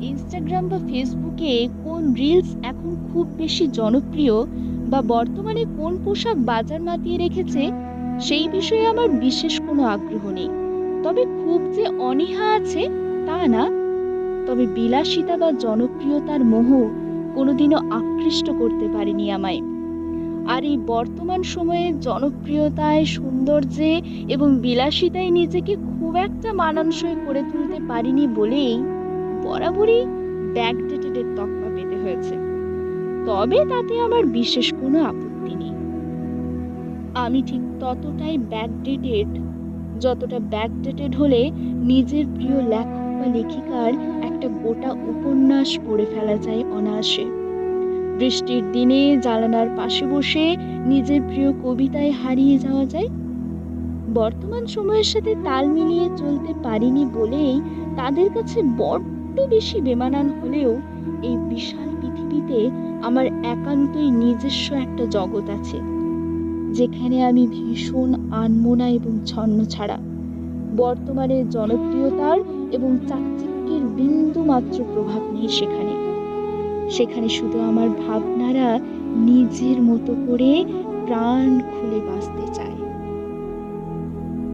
Instagram বা ফেসবুকে কোন রিলস এখন খুব বেশি জনপ্রিয় বা বর্তমানে কোন পোশাক বাজার মাতিয়ে রেখেছে সেই বিষয়ে আমার বিশেষ কোনো আগ্রহ নেই। তবে খুব যে অনীহা আছে তা না। তবে বিলাসিতা বা জনপ্রিয়তার মোহ কোনোদিনও আকৃষ্ট করতে পারেনি আমায়। আর এই বর্তমান সময়ে জনপ্রিয়তায়, সৌন্দর্যে এবং বিলাসিতায় নিজেকে খুব একটা মানানসই করে তুলতে পারিনি বলেই বরাবরই ব্যাকডেটেড এর তকমা পেতে হয়েছে। তবে তাতে আমার বিশেষ কোনো আপত্তি নেই। আমি ঠিক ততটাই ব্যাকডেটেড যতটা ব্যাকডেটেড হলে নিজের প্রিয় লেখক বা লেখিকার একটা গোটা উপন্যাস পড়ে ফেলা যায় অনায়াসে। বৃষ্টির দিনে জানালার পাশে বসে নিজের প্রিয় কবিতায় হারিয়ে যাওয়া যায়। বর্তমান সময়ের সাথে তাল মিলিয়ে চলতে পারিনি বলেই তাদের কাছে বড্ড বেশি বেমানান হলেও এই বিশাল পৃথিবীতে আমার একান্তই নিজস্ব একটা জগৎ আছে, যেখানে আমি ভীষণ আনমনা এবং ছন্নছাড়া। বর্তমানে জনপ্রিয়তার এবং চাকচিক্যের বিন্দু মাত্র প্রভাব নেই সেখানে। সেখানে শুধু আমার ভাবনারা নিজের মতো করে প্রাণ খুলে বাঁচতে চায়।